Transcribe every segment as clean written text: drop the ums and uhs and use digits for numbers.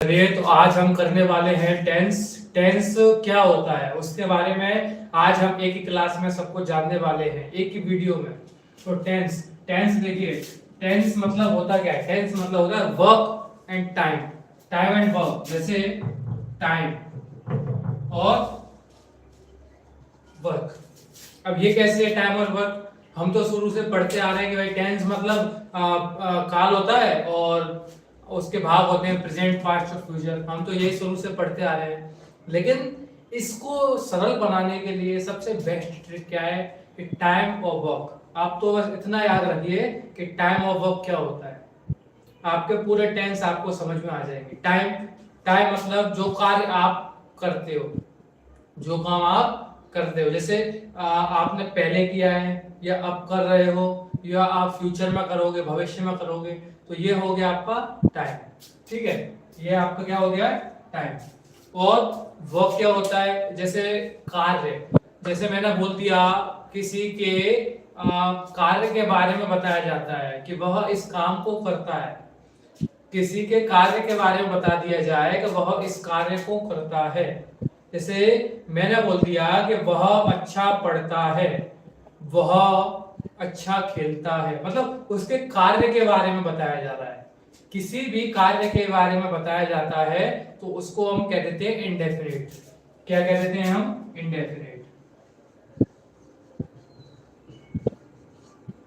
चलिए तो आज हम करने वाले हैं टेंस। टेंस क्या होता है उसके बारे में आज हम एक ही क्लास में सबको जानने वाले हैं, एक ही वीडियो में। तो टेंस टेंस देखिए, टेंस मतलब होता क्या है? टेंस मतलब होता है work and time, time and work. जैसे टाइम और वर्क। अब ये कैसे है टाइम और वर्क? हम तो शुरू से पढ़ते आ रहे हैं कि भाई टेंस मतलब काल होता है और उसके भाग होते हैं प्रेजेंट, पास्ट और फ्यूचर। हम तो यही शुरू से पढ़ते आ रहे हैं, लेकिन इसको सरल बनाने के लिए सबसे बेस्ट ट्रिक क्या है कि टाइम और वर्क। आप तो बस इतना याद रखिए कि टाइम और वर्क क्या होता है, आपके पूरे टेंस आपको समझ में आ जाएंगे। टाइम टाइम मतलब जो कार्य आप करते हो, जो काम आप करते हो। जैसे आपने पहले किया है या अब कर रहे हो या आप फ्यूचर में करोगे, भविष्य में करोगे, तो ये हो गया आपका टाइम। ठीक है, ये आपका क्या हो गया? टाइम। और वर्क क्या होता है? जैसे कार्य, जैसे मैंने बोल दिया किसी के कार्य के बारे में बताया जाता है कि वह इस काम को करता है। किसी के कार्य के बारे में बता दिया जाए कि वह इस कार्य को करता है। जैसे मैंने बोल दिया कि वह अच्छा पढ़ता है, वह अच्छा खेलता है, मतलब उसके कार्य के बारे में बताया जा रहा है। किसी भी कार्य के बारे में बताया जाता है तो उसको हम कह देते हैं इंडेफिनिट। क्या कह देते हैं हम? इंडेफिनिट।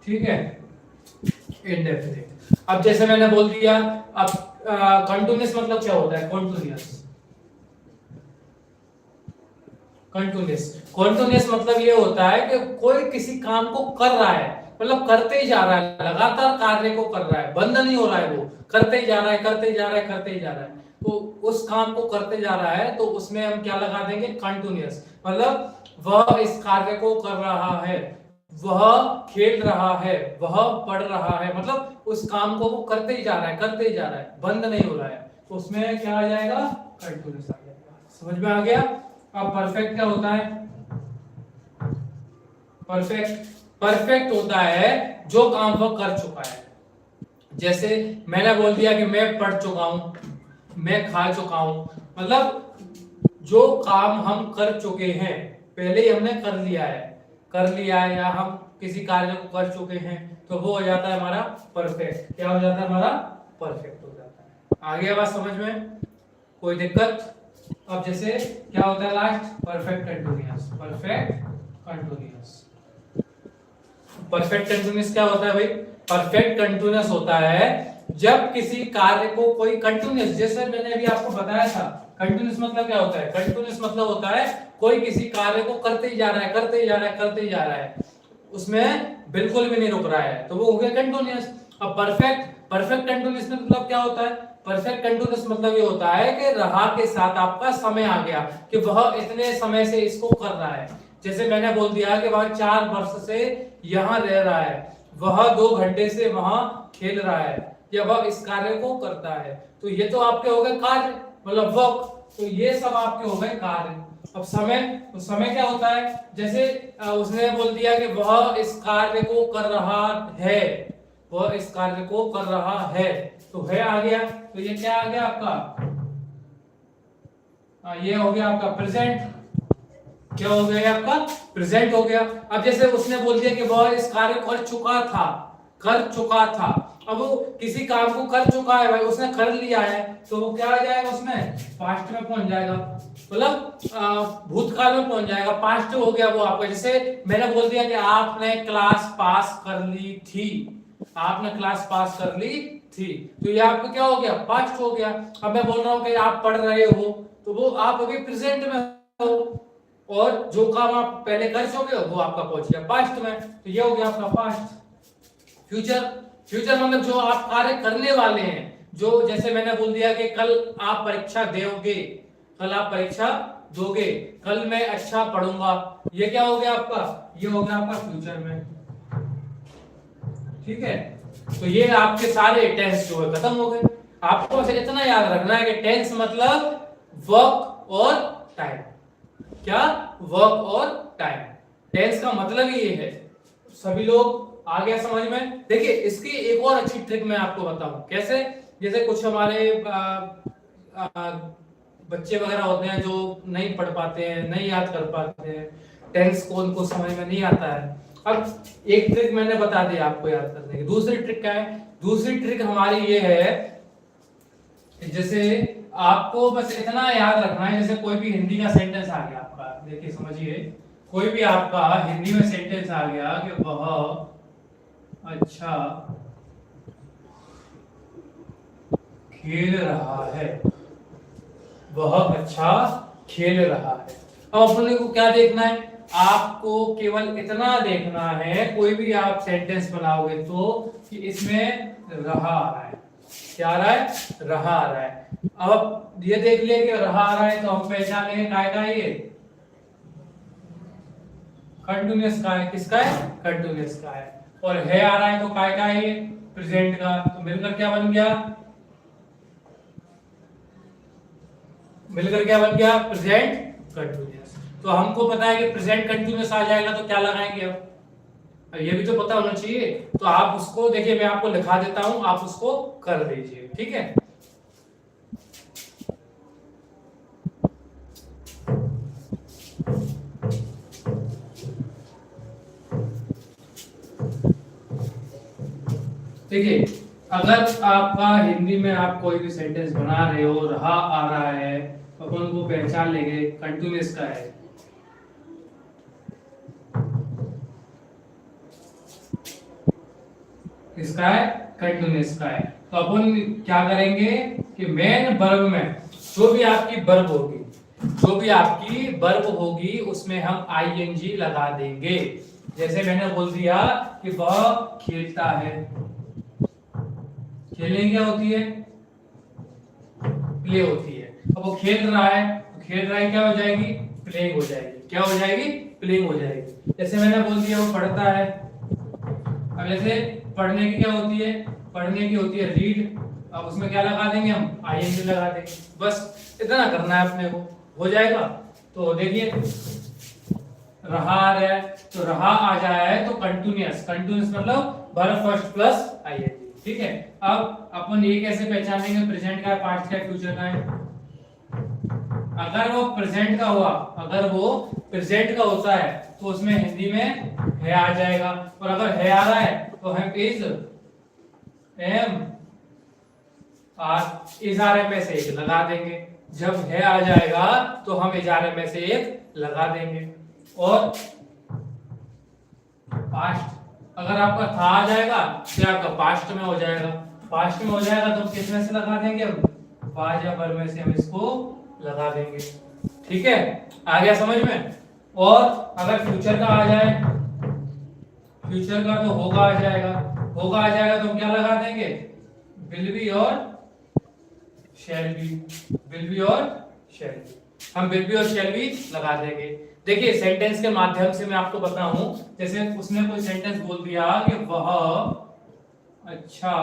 ठीक है, इंडेफिनिट। अब जैसे मैंने बोल दिया, अब कंटिन्यूअस मतलब क्या होता है? कंटिन्यूअस। कंटिन्यूअस कंटिन्यूअस मतलब ये होता है कि कोई किसी काम को कर रहा है, मतलब करते ही जा रहा है, लगातार कार्य को कर रहा है, बंद नहीं हो रहा है, वो करते ही जा रहा है, करते ही जा रहा है, करते ही जा रहा है। तो उस काम को करते जा रहा है तो उसमें हम क्या लगा देंगे? कंटिन्यूअस। मतलब वह इस कार्य को कर रहा है, वह खेल रहा है, वह पढ़ रहा है, मतलब उस काम को वो करते ही जा रहा है, करते ही जा रहा है, बंद नहीं हो रहा है। तो उसमें क्या आ जाएगा? कंटिन्यूअस आ जाएगा। समझ में आ गया? अब परफेक्ट क्या होता है? परफेक्ट परफेक्ट होता है जो काम वह कर चुका है। जैसे मैंने बोल दिया कि मैं पढ़ चुका हूं, मैं खा चुका हूं, मतलब जो काम हम कर चुके हैं, पहले ही हमने कर लिया है या हम किसी कार्य को कर चुके हैं, तो वो हो जाता है हमारा परफेक्ट। क्या हो जाता है? हमारा परफेक्ट हो जाता है। आगे बात समझ में? कोई दिक्कत? अब जैसे क्या होता है last? Perfect continuous. Perfect continuous. Perfect continuous क्या होता है भाई? परफेक्ट कंटीन्यूअस होता है जब किसी कार्य को कोई कंटीन्यूअस, जैसे मैंने अभी आपको बताया था, कंटीन्यूअस मतलब क्या होता है? कंटीन्यूअस मतलब होता है कोई किसी कार्य को करते ही जा रहा है, करते ही जा रहा है, करते ही जा रहा है, उसमें बिल्कुल भी नहीं रुक रहा है, तो वो हो गया कंटीन्यूअस। अब परफेक्ट कंटीन्यूअस मतलब क्या होता है? परफेक्ट कंटीन्यूअस मतलब ये होता है कि रहा के साथ आपका समय आ गया कि वह इतने समय से इसको कर रहा है। जैसे मैंने बोल दिया कि वह 4 वर्ष से यहाँ रह रहा है, वह 2 घंटे से वहां खेल रहा है, या वह इस कार्य को करता है, तो ये तो आपके हो गए कार्य, मतलब वर्क। तो ये सब आपके हो गए कार्य। अब समय, तो समय क्या होता है? जैसे उसने बोल दिया कि वह इस कार्य को कर रहा है, वह इस कार्य को कर रहा है, तो है आ गया, तो ये क्या आ गया आपका? ये हो गया आपका प्रेजेंट। क्या हो गया आपका? प्रेजेंट हो गया। अब जैसे उसने बोल दिया कि वह इस कार्य को कर चुका था, अब वो किसी काम को कर चुका है भाई, उसने कर लिया है, तो वो क्या आ जाएगा? उसमें पास्ट में पहुंच जाएगा, मतलब भूतकाल में पहुंच जाएगा, पास्ट हो गया वो आपका। जैसे मैंने बोल दिया कि आपने क्लास पास कर ली थी, आपने क्लास पास कर ली थी, तो ये आपका क्या हो गया? पास्ट हो गया। अब मैं बोल रहा हूं कि आप पढ़ रहे हो, तो वो आप अभी प्रेजेंट में हो, और जो काम आप पहले कर चुके हो वो आपका पहुंच गया पास्ट में, तो ये हो गया आपका पास्ट। फ्यूचर मतलब जो आप कार्य करने वाले हैं, जो जैसे मैंने बोल दिया कि कल आप परीक्षा दोगे, कल आप परीक्षा दोगे, कल मैं अच्छा पढ़ूंगा, ये क्या हो गया आपका? ये हो गया आपका फ्यूचर में। ठीक है, तो ये आपके सारे टेंस जो है खत्म हो गए। आपको बस इतना याद रखना है कि टेंस मतलब वर्क और टाइम। क्या? वर्क और टाइम। टेंस का मतलब ही ये है। सभी लोग आ गया समझ में? देखिए इसकी एक और अच्छी ट्रिक मैं आपको बताऊं कैसे। जैसे कुछ हमारे बच्चे वगैरह होते हैं जो नहीं पढ़ पाते हैं, नहीं याद कर पाते हैं, टेंस को उनको समझ में नहीं आता है। अब एक ट्रिक मैंने बता दी आपको याद करने की। दूसरी ट्रिक क्या है? दूसरी ट्रिक हमारी ये है, जैसे आपको बस इतना याद रखना है, जैसे कोई भी हिंदी का सेंटेंस आ गया आपका, देखिए समझिए, कोई भी आपका हिंदी में सेंटेंस आ गया कि वह अच्छा खेल रहा है, वह अच्छा खेल रहा है। अब अपने को क्या देखना है? आपको केवल इतना देखना है, कोई भी आप सेंटेंस बनाओगे तो, कि इसमें रहा आ रहा है। क्या आ रहा है? रहा आ रहा है। अब ये देख लिया कि रहा आ रहा है, तो हम पहचान लेंगे काय का है, ये कंटिन्यूअस का है। किसका है? कंटिन्यूअस का है। और है आ रहा है तो काय का है, ये प्रेजेंट का। तो मिलकर क्या बन गया? मिलकर क्या बन गया? Present continuous. तो हमको पता है कि प्रेजेंट कंटिन्यूअस आ जाएगा तो क्या लगाएंगे अब ये भी तो पता होना चाहिए। तो आप उसको देखिए, मैं आपको लिखा देता हूं, आप उसको कर दीजिए, ठीक है। देखिए, अगर आपका हिंदी में आप कोई भी सेंटेंस बना रहे हो, रहा आ रहा है, तो अपन को पहचान लेंगे कंटिन्यूअस का है। किसका है? कंटिन्यूअस का है। तो अपन क्या करेंगे कि मेन वर्ब में जो भी आपकी वर्ब होगी, जो भी आपकी वर्ब होगी, उसमें हम आईएनजी लगा देंगे। जैसे मैंने बोल दिया कि वह खेलता है। खेलने क्या होती है? प्ले होती है। अब वो खेल रहा है, तो खेल रहा है क्या हो जाएगी? प्लेइंग हो जाएगी। क्या हो जाएगी? प्लेइंग हो जाएगी। जैसे मैंने बोल दिया वो पढ़ता है। अब जैसे पढ़ने की क्या होती है? पढ़ने की होती है रीड। अब उसमें क्या लगा देंगे हम? आईएनजी लगा देंगे। बस इतना करना है अपने को, हो जाएगा। तो देखिए, रहा आ रहा है, तो रहा आ जाए तो कंटिन्यूअस। कंटिन्यूअस मतलब वर्ब फर्स्ट प्लस आईएनजी, ठीक है। अब अपन ये कैसे पहचानेंगे प्रेजेंट का है, पास्ट का है, फ्यूचर का है? अगर वो प्रेजेंट का हुआ, अगर वो प्रेजेंट का होता है तो उसमें हिंदी में है आ जाएगा। और अगर है आ रहा है तो हम is am are, is are am में से एक लगा देंगे। जब है आ जाएगा तो हम इज आर एम में से एक लगा देंगे। और पास्ट, अगर आपका था आ जाएगा तो आपका पास्ट में हो जाएगा। पास्ट में हो जाएगा तो किस में से लगा देंगे हम? वाज या वर में से हम इसको लगा देंगे, ठीक है। आ गया समझ में? और अगर फ्यूचर का आ जाए, फ्यूचर का तो होगा आ जाएगा। होगा आ जाएगा तो हम क्या लगा देंगे? विल बी और शैल बी। विल बी और शैल बी, हम विल बी और शैल बी लगा देंगे। देखिए, सेंटेंस के माध्यम से मैं आपको बताऊं, जैसे उसने कोई सेंटेंस बोल दिया कि वह अच्छा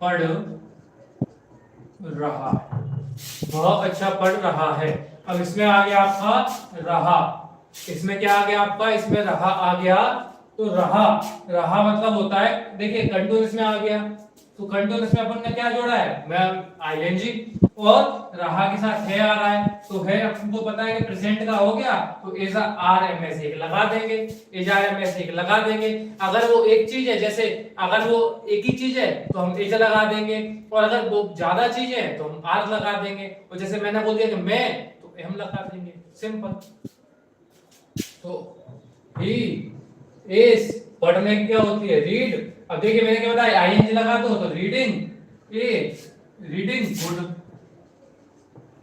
पढ़ रहा है, वह अच्छा पढ़ रहा है। अब इसमें आ गया आपका रहा, इसमें क्या आ गया आपका? इसमें रहा आ गया। तो रहा, रहा मतलब होता है, देखिए कंटिन्यूअस में आ गया, तो कंटिन्यूअस में अपन ने क्या जोड़ा है? मैं आईएनजी। और रहा के साथ है आ रहा है, तो है आपको पता है कि प्रेजेंट का हो गया, तो इज आर एम एस एक लगा देंगे। इज आर एम एस एक लगा देंगे। अगर वो एक चीज है, जैसे अगर वो एक ही चीज है तो हम इज लगा देंगे, और अगर वो ज्यादा चीज है तो हम आर लगा देंगे। और जैसे मैंने बोल दिया कि मैं, तो हम लगा देंगे, सिंपल। तो ही इज, पढ़ने की क्या होती है? रीड। अब देखिए मैंने क्या बताया? आईएनजी लगा दो तो रीडिंग इज, रीडिंग गुड,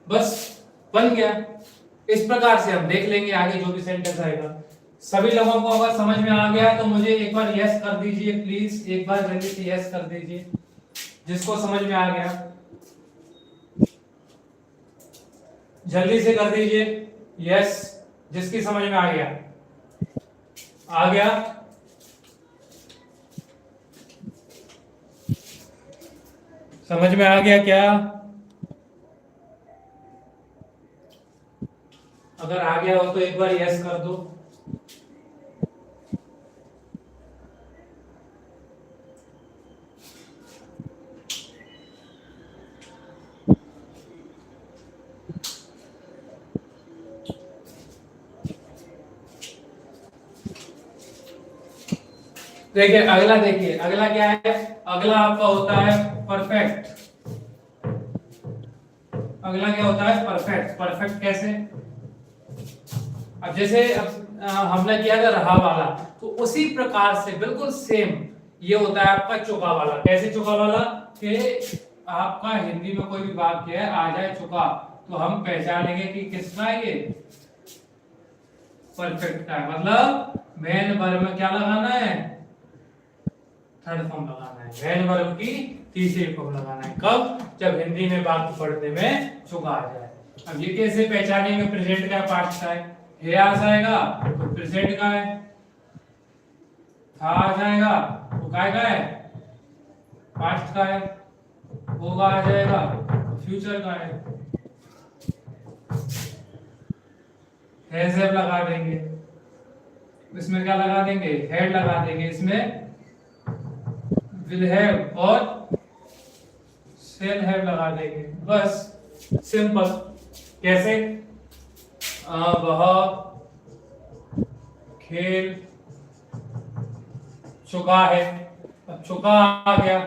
बस बन गया। इस प्रकार से हम देख लेंगे आगे जो भी सेंटेंस आएगा। सभी लोगों को अगर समझ में आ गया तो मुझे एक बार यस कर दीजिए प्लीज, एक बार जल्दी से यस कर दीजिए जिसको समझ में आ गया, जल्दी से कर दीजिए यस, जिसकी समझ में आ गया। आ गया? समझ में आ गया क्या? अगर आ गया हो तो एक बार यस कर दो। देखिए अगला, देखिए अगला क्या है, अगला आपका होता है परफेक्ट। अगला क्या होता है, परफेक्ट। परफेक्ट कैसे, अब जैसे हमने किया था रहा वाला, तो उसी प्रकार से बिल्कुल सेम ये होता है आपका चुका वाला। कैसे चुका वाला, कि आपका हिंदी में कोई भी वाक्य है आ जाए चुका, तो हम पहचानेंगे कि किसका है ये, परफेक्ट का है। मतलब मेन वर्ब में क्या लगाना है, थर्ड फॉर्म लगाना है। मेन वर्ब की तीसरी फॉर्म लगाना है। कब, जब हिंदी में वाक्य पढ़ने में चुका आ जाए। अब ये कैसे पहचानेंगे, प्रेजेंट का है पास्ट का है आ जाएगा तो प्रेजेंट का है, था आ जाएगा तो काय का है, पास्ट का है, होगा आ जाएगा तो फ्यूचर का है। हैज हैव लगा देंगे, इसमें क्या लगा देंगे, हैड लगा देंगे, इसमें विल हैव और शेल हैव लगा देंगे, बस सिंपल। कैसे, वह खेल चुका है। अब चुका आ गया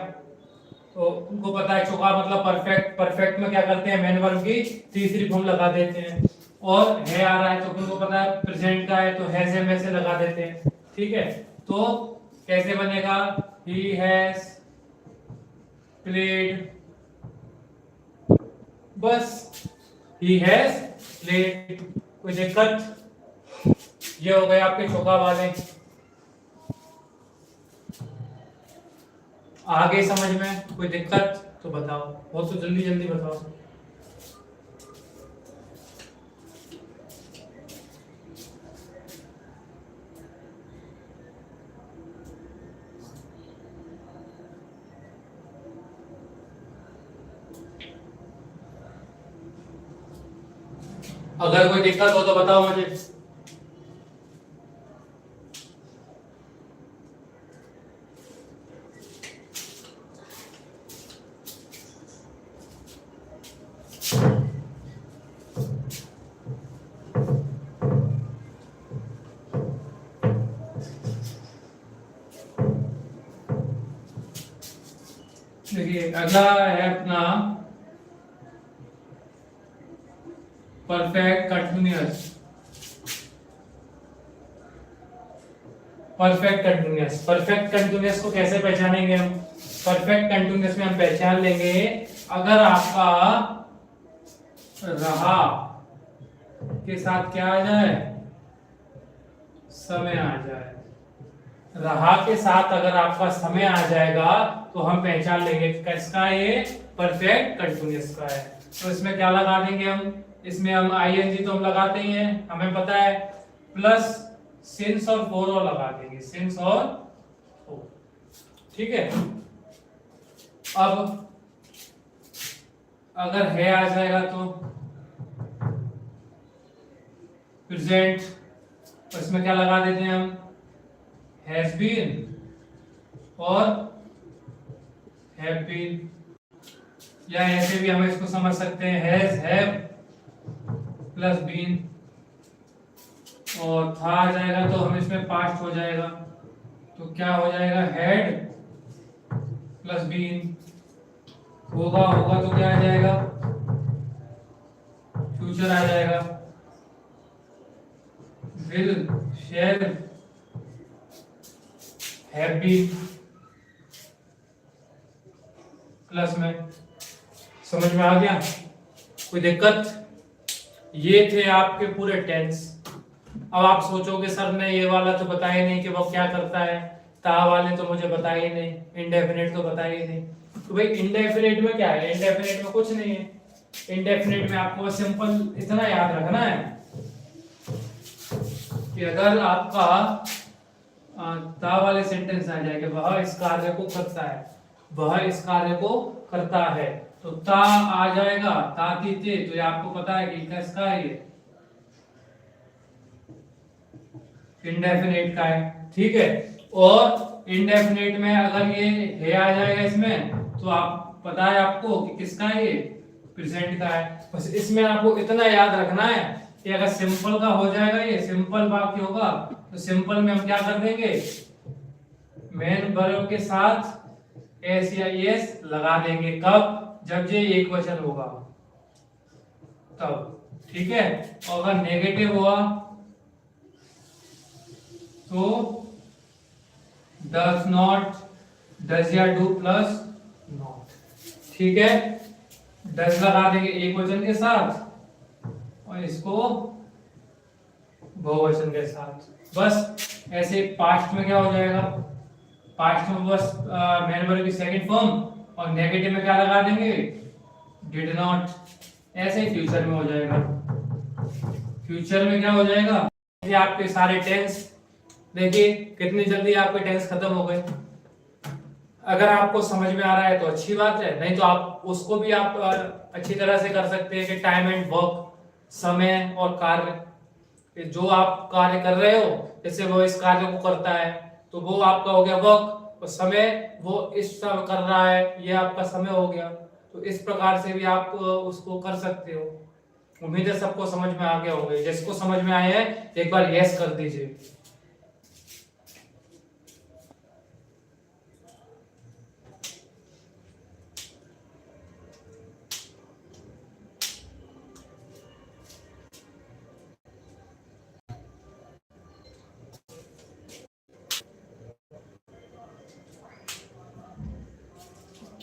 तो उनको पता है चुका मतलब परफेक्ट। परफेक्ट में क्या करते हैं, मेन वर्ब की तीसरी फॉर्म लगा देते हैं। और है आ रहा है तो उनको पता है प्रेजेंट का है, तो हैज है में से लगा देते हैं। ठीक है, तो कैसे बनेगा, ही हैज प्लेड, बस ही हैज प्लेड। कोई दिक्कत, ये हो गए आपके चुका वाले। आगे समझ में कोई दिक्कत तो बताओ, हो तो जल्दी जल्दी बताओ। अगर कोई दिक्कत हो तो बताओ मुझे। देखिए अगला है अपना perfect continuous. Perfect continuous, perfect continuous को कैसे पहचानेंगे हम, परफेक्ट कंटिन्यूअस में हम पहचान लेंगे अगर आपका रहा के साथ क्या आ जाए, समय आ जाए। रहा के साथ अगर आपका समय आ जाएगा तो हम पहचान लेंगे कि किसका ये परफेक्ट कंटिन्यूअस का है। तो इसमें क्या लगा देंगे हम, इसमें हम आईएनजी तो हम लगाते ही हैं, हमें पता है, प्लस सिंस और फोर और लगा देंगे, सिंस और फोर। ठीक है, अब अगर है आ जाएगा तो प्रेजेंट, इसमें क्या लगा देते हैं हम, हैज बीन और हैव बीन, या ऐसे भी हम इसको समझ सकते हैं, हैज हैव प्लस बीन, और था आ जाएगा तो हम इसमें पास्ट हो जाएगा, तो क्या हो जाएगा, हैड प्लस बीन। होगा होगा तो क्या आ जाएगा, फ्यूचर आ जाएगा, will shall have been plus में। समझ में आ गया, कोई दिक्कत? ये थे आपके पूरे टेंस। अब आप सोचोगे सर ने ये वाला तो बताया नहीं कि वो क्या करता है, ता वाले तो मुझे बताए ही नहीं, इंडेफिनिट तो बताए ही नहीं। तो भाई इंडेफिनिट में क्या है, इंडेफिनिट में कुछ नहीं है। इंडेफिनिट में आपको बस सिंपल इतना याद रखना है कि अगर आपका ता वाले सेंटेंस आ जाए कि वह इस कार्य को करता है, वह इस कार्य को करता है, तो ता आ जाएगा, ता ती ते, तो ये आपको पता है कि किसका है, ये इंडेफिनिट का है। ठीक है, और इंडेफिनिट में अगर ये है आ जाएगा इसमें, तो आप पता है आपको कि किसका है, ये प्रेजेंट का है। बस इसमें आपको इतना याद रखना है कि अगर सिंपल का हो जाएगा, ये सिंपल वाक्य होगा, तो सिंपल में हम क्या कर देंगे, मेन वर्ब के साथ एस या एस लगा देंगे। कब? जब ये एक वचन होगा तब, ठीक है। और अगर नेगेटिव हुआ तो डज नॉट, डज या डू प्लस नॉट, ठीक है। डज लगा देंगे एक वचन के साथ और इसको बहुवचन के साथ। बस ऐसे पास्ट में क्या हो जाएगा, पास्ट में बस मेन वर्ब की सेकंड फॉर्म और नेगेटिव में क्या लगा देंगे, डिड नॉट। ऐसे ही फ्यूचर में हो जाएगा। फ्यूचर में क्या हो जाएगा, ये आपके सारे टेंस देखिए कितनी जल्दी आपके टेंस खत्म हो गए। अगर आपको समझ में आ रहा है तो अच्छी बात है, नहीं तो आप उसको भी आप अच्छी तरह से कर सकते हैं कि टाइम एंड वर्क, समय और कार्य, जो आप कार्य कर रहे हो जैसे वो इस कार्य को करता है तो वो आपका हो गया वर्क, और समय वो इस सब कर रहा है ये आपका समय हो गया। तो इस प्रकार से भी आप उसको कर सकते हो। उम्मीद है सबको समझ में आ गया होगा। जिसको समझ में आए हैं एक बार यस कर दीजिए।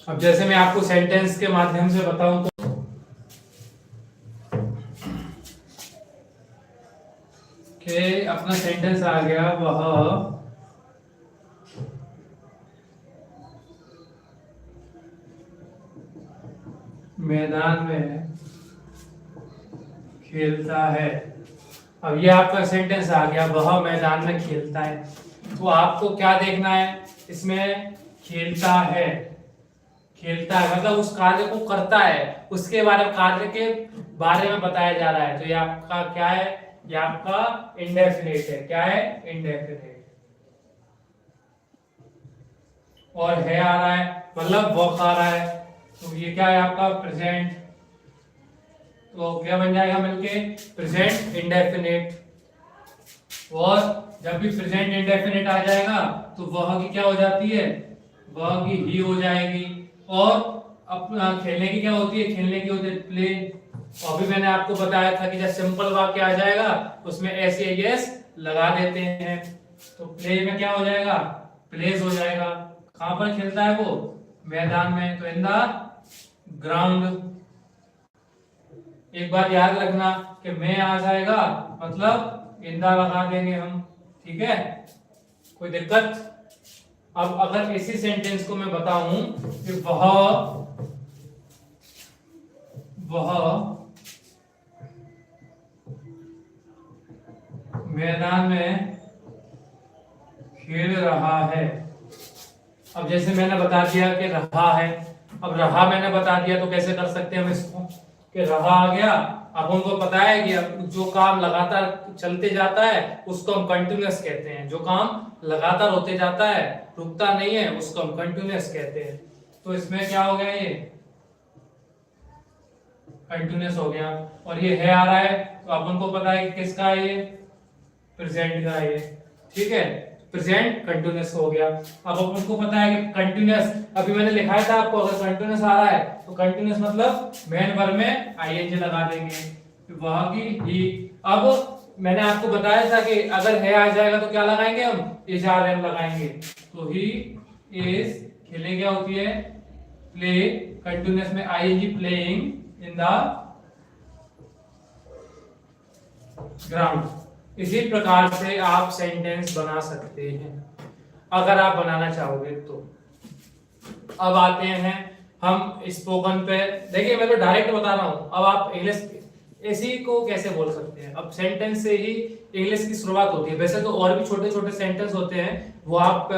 अब जैसे मैं आपको सेंटेंस के माध्यम से बताऊं तो कि अपना सेंटेंस आ गया, वह मैदान में खेलता है। अब ये आपका सेंटेंस आ गया, वह मैदान में खेलता है। तो आपको क्या देखना है इसमें, खेलता है। खेलता है मतलब उस कार्य को करता है, उसके बारे में, कार्य के बारे में बताया जा रहा है। तो ये आपका क्या है, ये आपका इंडेफिनिट है। क्या है? इंडेफिनिट। और है आ रहा है मतलब वर्क आ रहा है, तो ये क्या है आपका प्रेजेंट। तो क्या बन जाएगा मिलके, प्रेजेंट इंडेफिनिट। और जब भी प्रेजेंट इंडेफिनिट आ जाएगा तो वह की क्या हो जाती है, वह की ही हो जाएगी। और अपना खेलने की क्या होती है, खेलने की होती है प्ले। और अभी मैंने आपको बताया था कि जब सिंपल वाक्य आ जाएगा उसमें एस या एस लगा देते हैं। तो प्ले में क्या हो जाएगा, प्लेस हो जाएगा। कहां पर खेलता है वो, मैदान में, तो इन द ग्राउंड। एक बात याद रखना कि मैं आ जाएगा मतलब इंदा लगा देंगे हम, ठीक है, कोई दिक्कत। अब अगर इसी सेंटेंस को मैं बताऊं कि वह मैदान में खेल रहा है। अब जैसे मैंने बता दिया कि रहा है, अब रहा मैंने बता दिया तो कैसे कर सकते हैं हम इसको, कि रहा आ गया। अब हमको पता है कि अब जो काम लगातार चलते जाता है उसको हम कंटिन्यूअस कहते हैं। जो काम लगातार होते जाता है, रुकता नहीं है, उसको हम कंटिन्यूअस कहते हैं। तो इसमें क्या हो गया, ये कंटिन्यूअस हो गया। और ये है आ रहा है तो अपन को पता है कि किसका है, ये प्रेजेंट का है, ठीक है। प्रेजेंट कंटिन्यूअस हो गया। अब अपन को पता है कि कंटिन्यूअस, अभी मैंने लिखाया था आपको, अगर कंटिन्यूअस आ रहा है तो कंटिन्यूअस मतलब मेन वर्ब में आईएनजी लगा देंगे, वह की ही। अब मैंने आपको बताया था कि अगर है आ जाएगा तो क्या लगाएंगे हम, इज आर एम लगाएंगे। तो ही इज, खेलने क्या होती है, प्ले, कंटिन्यूअस में I N G, playing in the ground. इसी प्रकार से आप सेंटेंस बना सकते हैं अगर आप बनाना चाहोगे तो। अब आते हैं हम स्पोकन पे। देखिए मैं तो डायरेक्ट बता रहा हूं, अब आप इंग्लिश इसी को कैसे बोल सकते हैं। अब सेंटेंस से ही इंग्लिश की शुरुआत होती है। वैसे तो और भी छोटे छोटे सेंटेंस होते हैं, वो आप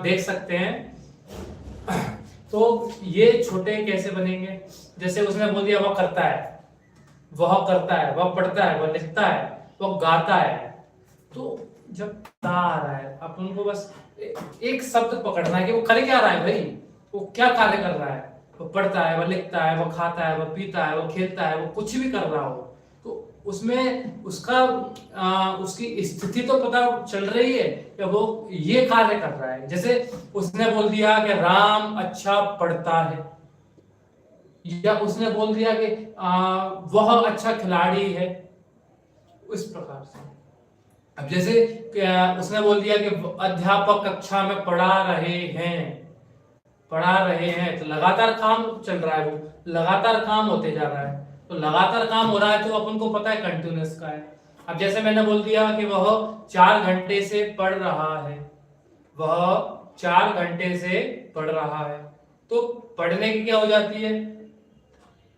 देख सकते हैं। तो ये छोटे कैसे बनेंगे, जैसे उसने बोल दिया वह करता है, वह करता है, वह पढ़ता है, वह लिखता है, वह गाता है। तो जब ता आ रहा है अपन को बस एक शब्द पकड़ना है कि वो कर क्या रहा है भाई, वो क्या कार्य कर रहा है। वो पढ़ता है, वह लिखता है, वह खाता है, वह पीता है, वह खेलता है, वो कुछ भी कर रहा हो, तो उसमें उसका उसकी स्थिति तो पता चल रही है कि वो ये कार्य कर रहा है। जैसे उसने बोल दिया कि राम अच्छा पढ़ता है, या उसने बोल दिया कि वह अच्छा खिलाड़ी है, इस प्रकार से। अब जैसे उसने बोल दिया कि अध्यापक कक्षा में पढ़ा रहे हैं, तो लगातार काम चल रहा है, वो लगातार काम होते जा रहा है। तो लगातार काम हो रहा है तो अपन को पता है कंटिन्यूअस का है। अब जैसे मैंने बोल दिया कि वह 4 घंटे से पढ़ रहा है, वह 4 घंटे से पढ़ रहा है, तो पढ़ने की क्या हो जाती है,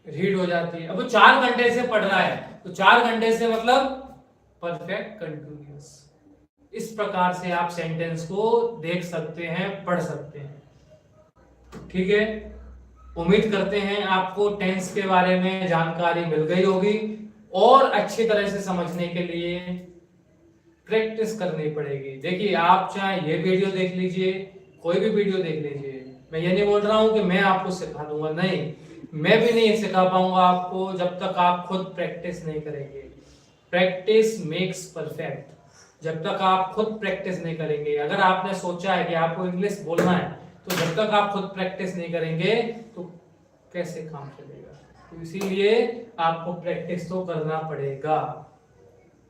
रीड हो जाती है। अब वो 4 घंटे से पढ़ रहा है, तो 4 घंटे से मतलब परफेक्ट कंटिन्यूअस। इस प्रकार से आप सेंटेंस को देख सकते हैं, पढ़ सकते हैं। ठीक है, उम्मीद करते हैं आपको टेंस के बारे में जानकारी मिल गई होगी, और अच्छी तरह से समझने के लिए प्रैक्टिस करनी पड़ेगी। देखिए, आप चाहे ये वीडियो देख लीजिए, कोई भी वीडियो देख लीजिए, मैं ये नहीं बोल रहा हूं कि मैं आपको सिखा दूंगा, नहीं, मैं भी नहीं सिखा पाऊंगा आपको जब तक आप खुद प्रैक्टिस नहीं करेंगे। Practice makes perfect. जब तक आप खुद प्रैक्टिस नहीं करेंगे, अगर आपने सोचा है कि आपको इंग्लिश बोलना है, तो जब तक आप खुद प्रैक्टिस नहीं करेंगे तो कैसे काम चलेगा। तो इसीलिए आपको प्रैक्टिस तो करना पड़ेगा।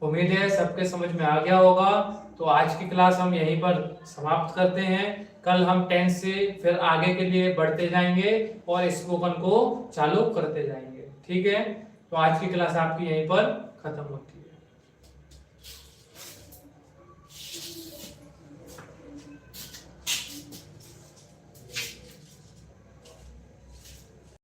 उम्मीद है सबके समझ में आ गया होगा। तो आज की क्लास हम यहीं पर समाप्त करते हैं। कल हम टेंस से फिर आगे के लिए बढ़ते जाएंगे और स्पोकन को चालू करते जाएंगे। ठीक है, तो आज की क्लास आपकी यहीं पर खत्म होती है।